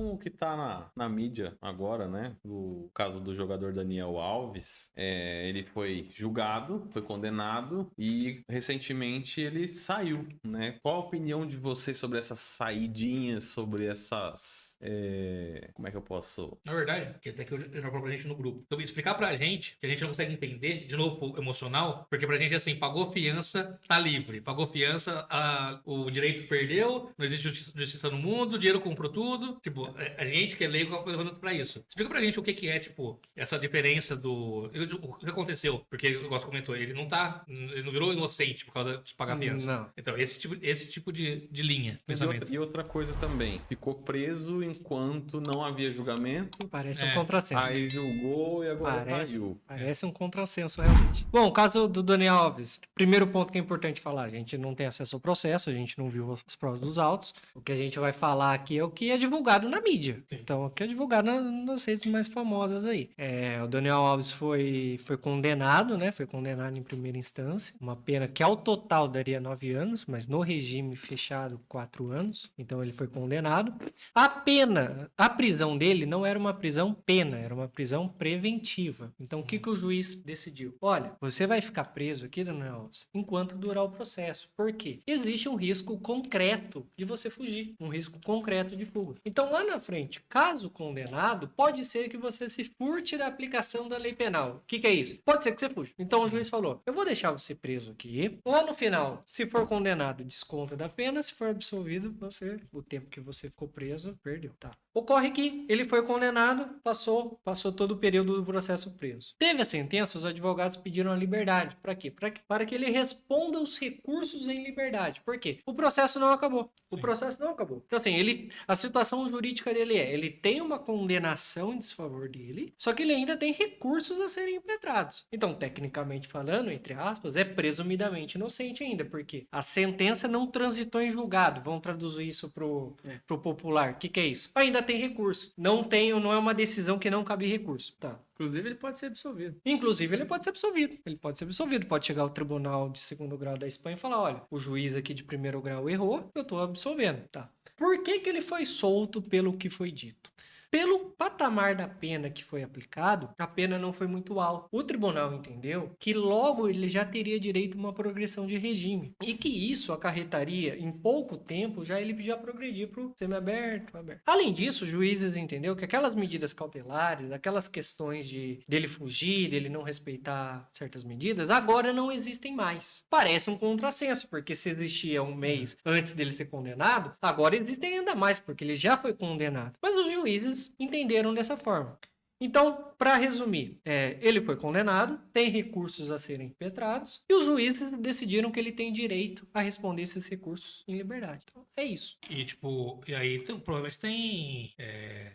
com o que tá na mídia agora, né? O caso do jogador Daniel Alves. Ele foi julgado, foi condenado e recentemente ele saiu, né? Qual a opinião de vocês sobre essas saidinhas, sobre essas... como é que eu posso... Na verdade, que até que eu já falei pra gente no grupo. Então, explicar pra gente, que a gente não consegue entender, de novo, emocional, porque pra gente é assim, pagou fiança, tá livre. Pagou fiança, o direito perdeu, não existe justiça no mundo, o dinheiro comprou tudo. Tipo, a gente que é leigo levando pra isso. Explica pra gente o que é, tipo, essa diferença o que aconteceu. Porque, o Gosto comentou, ele não virou inocente por causa de pagar fiança. Não. Então, esse tipo de linha, pensamento. E outra coisa também, ficou preso enquanto não havia julgamento, Parece um contrassenso. aí julgou e agora saiu. Parece um contrassenso, realmente. Bom, o caso do Daniel Alves. Primeiro ponto que é importante falar: a gente não tem acesso ao processo, a gente não viu as provas dos autos. O que a gente vai falar aqui é o que é divulgado na mídia. Sim. Então, o que é divulgado nas redes mais famosas aí. O Daniel Alves foi condenado, né? Foi condenado em primeira instância. Uma pena que ao total daria 9 anos, mas no regime fechado 4 anos. Então, ele foi condenado. A prisão dele não era uma prisão pena, era uma prisão preventiva. Então, o que o juiz decidiu? Olha, você vai ficar preso aqui, Daniel Alves, enquanto durar o processo. Por quê? Existe um risco concreto de você fugir, um risco concreto de fuga. Então, lá na frente, caso condenado, pode ser que você se furte da aplicação da lei penal. O que é isso? Pode ser que você fuja. Então, o juiz falou, eu vou deixar você preso aqui. Lá no final, se for condenado, desconta da pena. Se for absolvido, o tempo que você ficou preso, perdeu. Tá. Ocorre que ele foi condenado, passou todo o período do processo preso. Teve a sentença, os advogados pediram a liberdade. Para quê? Para que ele responda os recursos em liberdade. Por quê? O processo não acabou. Então, assim, a situação jurídica dele ele tem uma condenação em desfavor dele, só que ele ainda tem recursos a serem impetrados. Então, tecnicamente falando, entre aspas, é presumidamente inocente ainda, porque a sentença não transitou em julgado. Vamos traduzir isso pro popular. O que é isso? Ainda tem recurso. Não é uma decisão que não cabe recurso. Tá. Inclusive, ele pode ser absolvido. Pode chegar ao tribunal de segundo grau da Espanha e falar, olha, o juiz aqui de primeiro grau errou, eu tô absolvendo. Tá. Por que ele foi solto pelo que foi dito? Pelo patamar da pena que foi aplicado, a pena não foi muito alta. O tribunal entendeu que logo ele já teria direito a uma progressão de regime. E que isso acarretaria, em pouco tempo, ele já progredir para o semiaberto, aberto. Além disso, os juízes entenderam que aquelas medidas cautelares, aquelas questões dele fugir, dele não respeitar certas medidas, agora não existem mais. Parece um contrassenso, porque se existia um mês antes dele ser condenado, agora existem ainda mais, porque ele já foi condenado. Mas os juízes entenderam dessa forma. Então, para resumir, ele foi condenado, tem recursos a serem impetrados e os juízes decidiram que ele tem direito a responder esses recursos em liberdade. Então, é isso. E aí provavelmente tem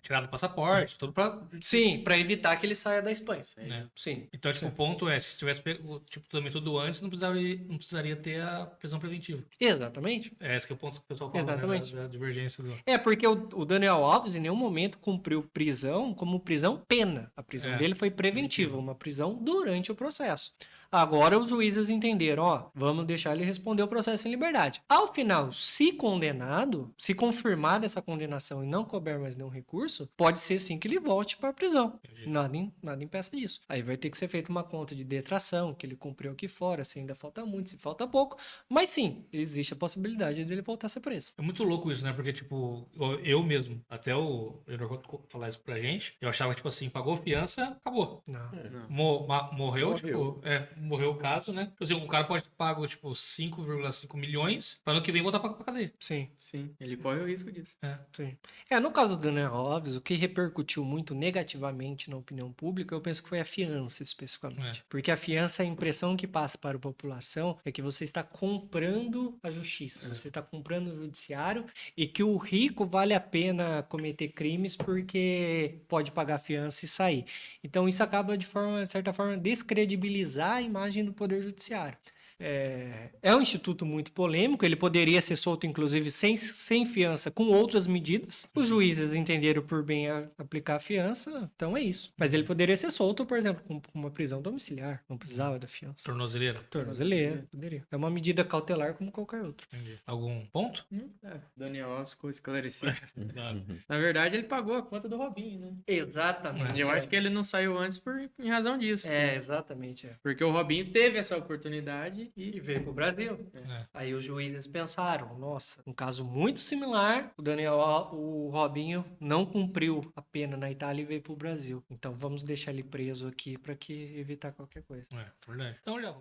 tirado o passaporte, tudo pra... Sim, para evitar que ele saia da Espanha. Né? Sim. Então, tipo, o ponto é, se tivesse pego também tudo antes, não precisaria ter a prisão preventiva. Exatamente. Esse que é o ponto que o pessoal fala, Exatamente. né, da divergência do... Porque o Daniel Alves em nenhum momento cumpriu prisão como prisão pena. A prisão dele foi preventiva, uma prisão durante o processo. Agora os juízes entenderam, vamos deixar ele responder o processo em liberdade. Ao final, se condenado, se confirmada essa condenação e não couber mais nenhum recurso, pode ser sim que ele volte para a prisão. Nada impeça disso. Aí vai ter que ser feita uma conta de detração, que ele cumpriu aqui fora, se ainda falta muito, se falta pouco. Mas sim, existe a possibilidade dele voltar a ser preso. É muito louco isso, né? Porque, tipo, eu mesmo, até o Eduardo falar isso pra gente, eu achava, tipo assim, pagou fiança, acabou. Não. Morreu, tipo... morreu o caso, né? Tipo assim, o cara pode ter pago, tipo, 5,5 milhões pra ano que vem voltar pra cadeia. Sim. Ele corre o risco disso. Sim. No caso do Daniel Alves, o que repercutiu muito negativamente na opinião pública, eu penso que foi a fiança, especificamente. Porque a fiança, a impressão que passa para a população é que você está comprando a justiça, você está comprando o judiciário e que o rico vale a pena cometer crimes porque pode pagar fiança e sair. Então, isso acaba, de certa forma, descredibilizar a imagem do Poder Judiciário. É um instituto muito polêmico, ele poderia ser solto, inclusive, sem fiança, com outras medidas. Os juízes entenderam por bem aplicar a fiança, então é isso. Mas ele poderia ser solto, por exemplo, com uma prisão domiciliar, não precisava da fiança. Tornozeleira. Tornozeleira, poderia. É uma medida cautelar como qualquer outra. Entendi. Algum ponto? Daniel Alves ficou esclarecido. Claro. Na verdade, ele pagou a conta do Robinho, né? Exatamente. E eu acho que ele não saiu antes em razão disso. Exatamente. Porque o Robinho teve essa oportunidade E e... veio pro Brasil. É. Aí os juízes pensaram, nossa, um caso muito similar, o Robinho não cumpriu a pena na Itália e veio pro Brasil. Então vamos deixar ele preso aqui para que evitar qualquer coisa. É, verdade. Então já